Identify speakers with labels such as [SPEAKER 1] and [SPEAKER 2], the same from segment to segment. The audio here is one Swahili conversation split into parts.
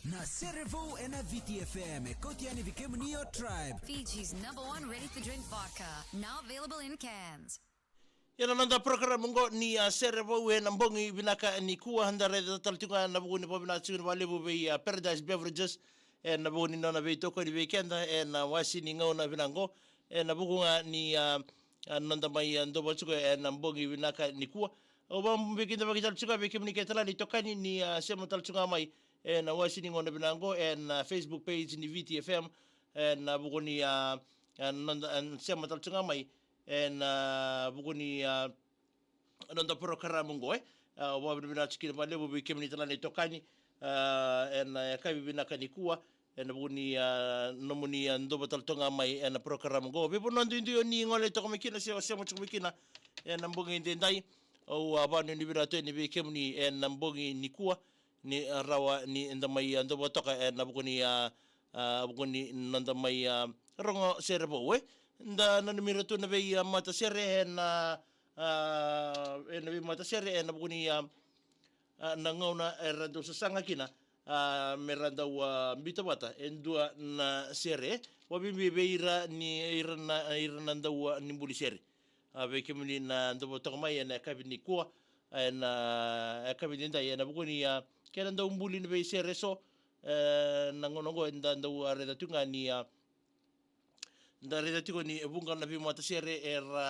[SPEAKER 1] Na Servo and VTFM, Kotiani Vikemunio Tribe.
[SPEAKER 2] Fiji's #1 ready-to-drink vodka, now available in cans.
[SPEAKER 3] Yana nanda program ngo ni Servo we na mbongi binaka ni kuwa handare taltunga na buguni po binatsu wale bube Paradise Beverages na buguni na veitokoni weekenda na wasi ni ngao na binango na bugunga ni nanda mai ndobo tsuko na mbongi binaka ni kuwa oba mbekinda bakital tsuka bekimni ketala ni tokani ni sema tal tsuka mai na wasi ni ngona binango na Facebook page ni VTFM na buguni nanda sema tal tsuka mai buguni nanda program ngo wa bina chikira male bubi kemni tala ni tokani kabi bina kanikuwa buguni nomuni ndobo tal tonga mai program ngo bibo nondo ndio ni ngole to komikina se mo chumikina mbongi ndendai o abanu ni bina to ni be kemni mbongi nikuwa ni rawa ni ndamai ndobo toka buguni nanda mai rongo serbo we nda nanimira tu na vei matasere na vei matasere na buguni na ngauna rando sasanga kina meranda wa mbita bata endua na sere wabimbi beira ni irana nda wa nimbuli sere ave kemuni na ndo botomai na kabini kwa na kabini nda na buguni kera ndo umbuli ni veisere so na ngonongo nda wa reda tunga ni ndare tiko ni bunga na bima matasere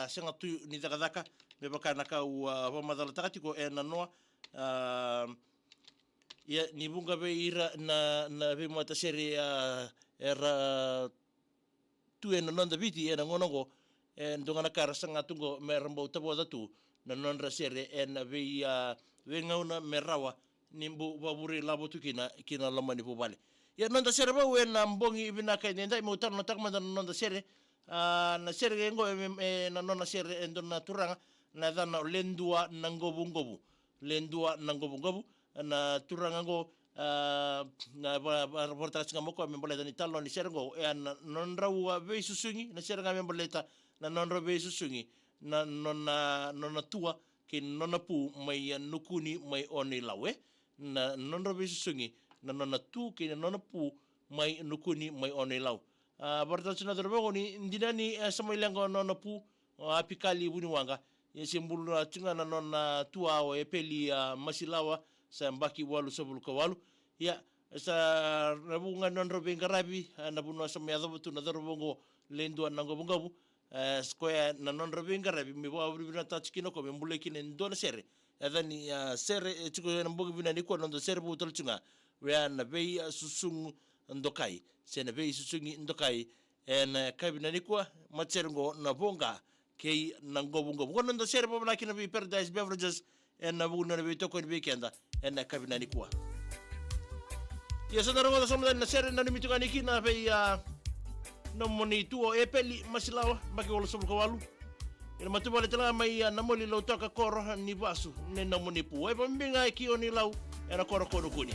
[SPEAKER 3] senga tu ni dakadaka me bakana ka wa madala takatiko na noa ya ni bunga be ira na bima matasere tu nonda biti na ngonongo ndongana kara senga tungo me rambo tabo datu na nonra sere na be ngauna merawa nimbu baburi labo tukina kina lamani pobale ya nonda sere ba we na mbongi binaka ndai mo tarno takma nonda sere na sere ngo na nona sere endo na turanga na dana lendua na ngobu na turanga ngo na reportage ngamo memboleta ni talo ni sere ngo na nonra wa be susungi na sere ngamo memboleta na nonra be susungi na nona tua ke nona pu mai nukuni mai oni lawe na nonra be susungi na nona tu ke nona pu mai nukuni mai onelau barta tsuna dorbo ni ndinani samailango nona pu apikali buni wanga yesimbulu tsunga na nona tua o epeli masilawa sambaki walu sabul kawalu ya sa rabunga nonro bengarabi na bunwa samaya dobutu na dorbongo lendua nango bungabu skoya na nonro bengarabi mi wa bina tatskino ko mbule kine ndona sere adani sere tsuko na mbogi bina ni ko nondo sere bu tolchunga wea na bei susung ndokai sena bei susungi ndokai kabina nikwa matserengo na bonga kei na ngobungo ngono ndo sere boba kina bi Paradise Beverages na buguna na veitokoni weekenda kabina nikwa yesa ndaro somda na sere na nimitunga nikina bei no moni tuo epeli masilawa maki wolo sobko walu ina matubale tala mai na moli lo toka koro ni basu ne no moni pu e bombinga ki oni lau era koro kuni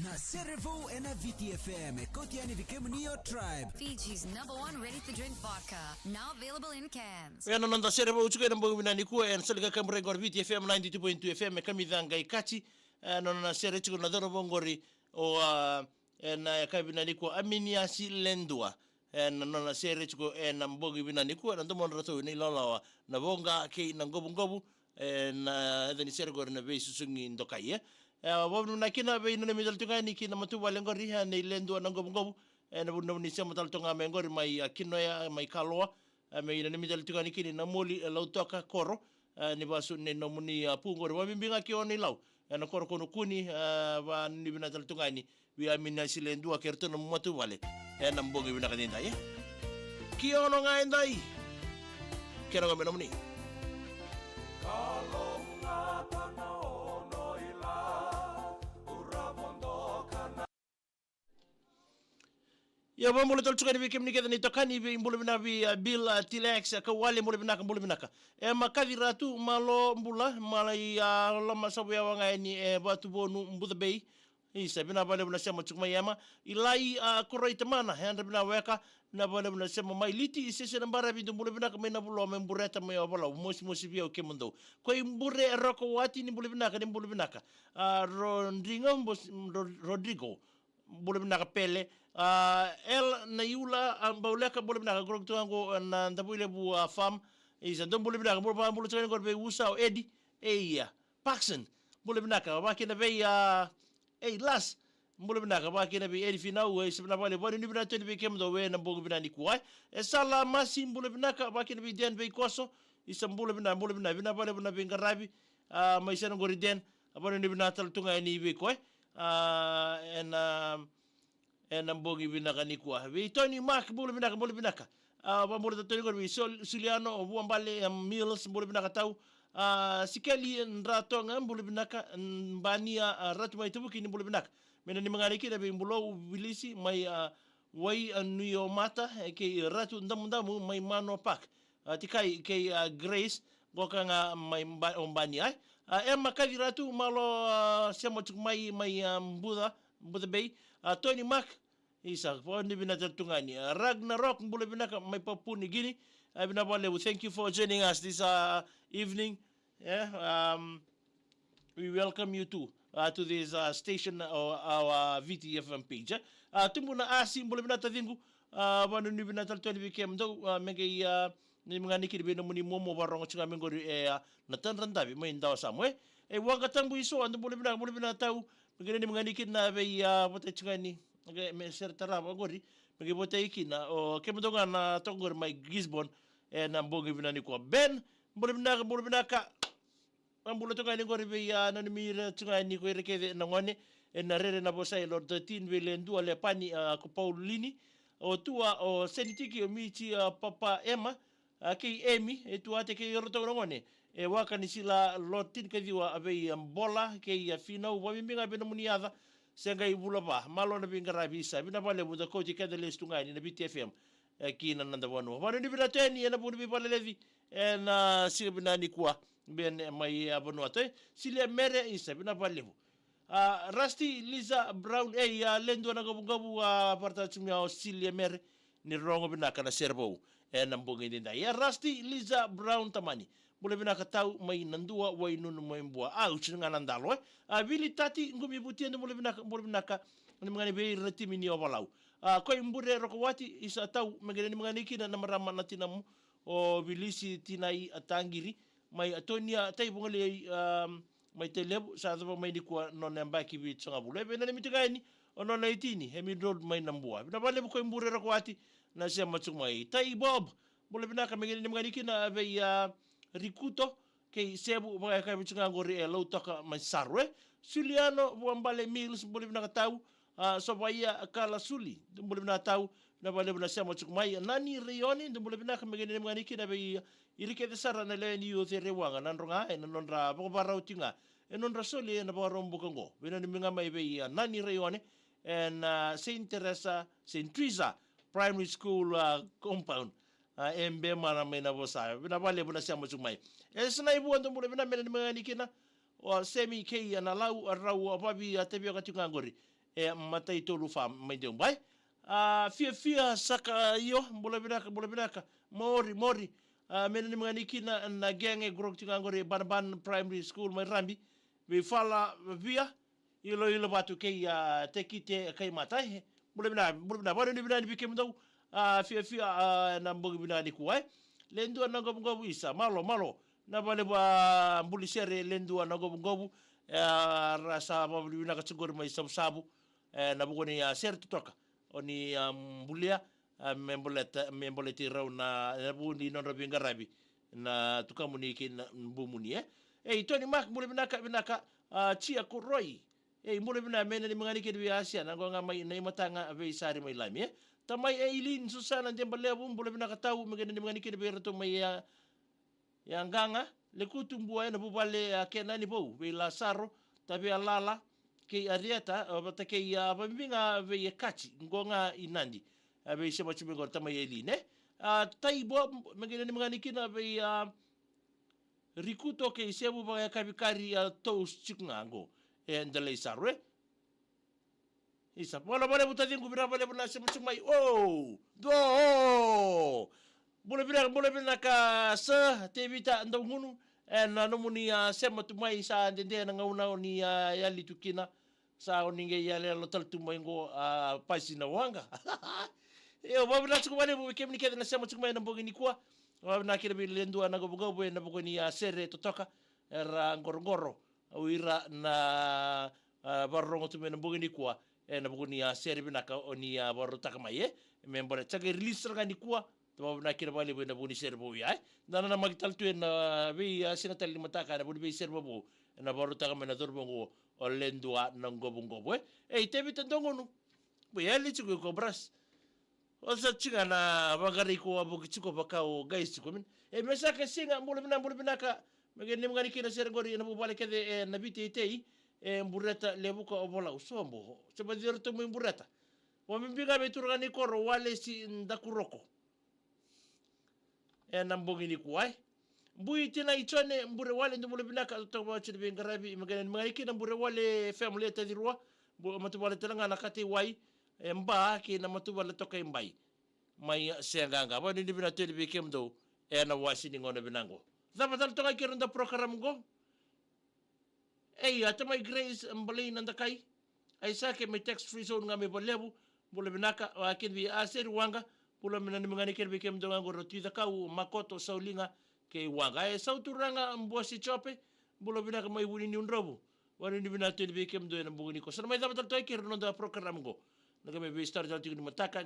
[SPEAKER 1] na Servo ena VTFM kotiani vikemnio tribe.
[SPEAKER 2] Fiji's #1 ready-to-drink vodka, now available in cans.
[SPEAKER 3] Yana nanda Servo uchuka na mbogu minani kuwa en salika kamrengor VTFM 92.2 FM kamidhanga ikati nona sere chuko na dono bongori o na kabinani kuwa aminiasi lendua nona sere chuko na mbogu minani kuwa na ndomo nrato ni lalawa na bonga ke na ngobu na edeni sere gor na veisu sungi ndokai wabu na kina be ina midal tunga ni kina matu walengori ha ni lendua na ngobu na bunu ni sema tal tunga mengori mai kino ya mai kaloa me ina midal tunga ni kini na moli lautoka koro ni basu ni nomuni pungori wabimbinga kioni lau na koro kono kuni wa ni bina tal tunga ni wi amina silendua kerto na matu wale na mbongi bina kadinda ye kiono nga endai kero ga menomuni ya bambolo tol tukani bikem ni kedani tokani be mbolo bina bi bill tilex ka wale mbolo binaka makadi ratu malo mbula malai la masabu ya wanga ni batu bonu mbuda bay isa bina bale bina sema tukma yama ilai koroi temana handa bina weka na bale bina sema mai liti isese nambara bindu mbolo binaka mena bulo membureta me wala mosi bia kemundo ko imbure roko wati ni mbolo binaka Rodrigo mbolo binaka pele el na yula bauleka mbolo binaka grog tuango na ndabuile bu fam isa don mbolo binaka mbolo tukani gorbe usa edi Paxson mbolo binaka bakina be las mbolo binaka bakina be edi finau isibna bale boni ni bina toni be kemdo we na mbogo binani kuai sala masi mbolo binaka bakina be den be koso isa mbolo bina bina bale bina be ngarabi maisana gori den abone ni bina tal tunga ni be koe en mbogi binaka ni kuai veitokoni mak mbolo binaka mbolo toni gori suliano obu mbale meals mbolo binaka tau sikeli nratonga mbolo binaka mbania ratu mai tabuki ni mbolo binaka mena ni mangariki da be mbolo bilisi mai wai nuyo mata ke ratu ndamu mai mano pak tikai ke Grace gokanga mai mbania makadi ratu malo sema tuk mai mbuda bay Tony Mac isa for ni binata tungani Ragnarok mbolo binaka mai papuni gini bina bale thank you for joining us this evening we welcome you to this station or our VTFM page tumuna asi mbolo binata dingu banu ni binata toni bikem do mege ni mangani kiri beno muni momo barongo chinga mengori na tanrandabi mai ndaw samwe wanga tambu iso ando mbolo binata tau mege ni mangani kina be bote chinga ni me sertara bagori mege bote ikina o kemdonga na tongor mai Gisbon na mbongi binani ko ben mbolo binaka ambulo tunga ni gori be na mira tunga ni ko rekede na ngone na rere na bosai lor 13 velendu ale pani ko Paulini o tua o senitiki o michi papa Emma ke Emi tuate ke roto ngone waka ni sila lotin ke diwa abe bola ke ya fina wa bimbinga be muniada senga ibula ba malo na bingara bisa bina bale buda ko ti kedele stunga ni na BTFM kina nanda wanu bana ni bina teni na budu bi bale levi na sibina ni kwa ben mai vanua te sile mere isa bina bale Rusty Lisa Brown lendo na gabu parta tumia sile mere ni rongo bina kana servo na mbongi dinda ya Rusty Lisa Brown tamani bole bina katau mai nandua wai nunu mai mbua uchinga nandalo vili tati ngumi butia ndo bole bina ka ni mangani be retimi ni obalau ko imbure rokowati isa tau megene ni mangani kina na marama natinamu o bilisi tinai atangiri mai atonia tai bongole mai telebu sa do mai ni kwa non mbaki bi tsanga bule be na mitigani ono na itini hemi road mai nambua bina bale ko imbure rokowati na sema tsumai tai bob bole bina ka megene ni mangani kina be rikuto ke sebu mga ka bitsinga ngori lo toka mai sarwe suliano buambale meals bole bina tau so baya kala suli bole bina tau na bale bina sema tsumai nani rioni bole bina ka megene ni mangani kina be irike de sara na le ni yo te rewanga nan ronga na nonra bo barautinga nonra soli na bo rombo kongo bina ni minga mai be nani rioni and Saint Teresa Primary School compound embe mana mena bosa bina bale bina sema tsumai sna ibu ando bole bina mena ni mangani kina o semi ke na lau rau ababi atebio katinga ngori e matai tolu fa mai de bai fia saka io bola binaka mori mena ni mangani kina na genge grok tinga ngore ban primary school mai rambi we fala via ilo batu ke te kite kai matai bola bina bora ni bina bikem do fia na mbogi bina ni kuai lendu na gobu isa malo na bale ba bulisere lendu na gobu rasa babli bina ka segor mai sabu na bugoni ser tutoka oni bulia memboleti rau na buni non rabi ngarabi na tukamuni kin bumuni toni mak mule binaka chia kuroi mule bina mena ni mangani ke biasia na gonga mai na matanga veisere mai lami tamai ilin susana de balebu mule binaka tau mengeni mangani ke berato mai ya nganga le kutumbua na bubale kena ni bou ve la saro tabi alala ke arieta bata ke bambinga ve kachi ngonga inandi ve sema chime gorta mai eline tai bo mengeni ni mangani kina ve rikuto ke sebu ba kabikari toast chikungango ndele sarwe isa bola buta dingu bira buna sema chimai Bula bina ka sa te vita ndo ngunu na no muni sema tu mai sa ndende na ngauna ni ya litukina sa oninge ya le lotal tu mai ngo pasina wanga babu na tsuko bale bu kemni kede na sema tsuko mai na mbogini kwa babu na kire bi lendu na gobo na bogoni sere totoka era ngorongoro uira na barrongo tu mai na mbogini kwa na bogoni sere bina ka oni barotaka mai membore tsage release ngani kwa na kira bali na buni serbo ya na magital tu na vi sinatal mataka na buni serbo bo na baru taka mena dorbo ngo olendua na ngobo te bitan dongonu bo ya li tsuko ko bras o sa tsinga na bagari ko abu tsuko bakao guys tsuko min mesa ka singa mbule bina ka mageni mangani kina sergori na bubale kede na biti tei mbureta lebuka obola usombo seba dirto mo mbureta wa mbinga beturani koro wale si ndakuroko na mbogini kuai bui tina ichone mbure wale ndumule binaka to ba chiri bengarabi magana maiki na mbure wale family ta dirwa matu wale telanga na kati wai mba ki na matu wale toka mbai mai senganga ba ni bina tele bekem do na wasini ngona binango zaba tal toka kirunda program go atama grace mbali nanda kai ai sake me text free zone ngame bolebu bule binaka wakin bi aser wanga pula menani mengani kerbe kem donga ngoro tuita kau makoto saulinga ke wanga sauturanga mbosi chope bulo bina mai wuni ni unrobu wani ni bina tele kem do na buguni ko sana mai dapat toy ker no da program go naga me be star jati ni mataka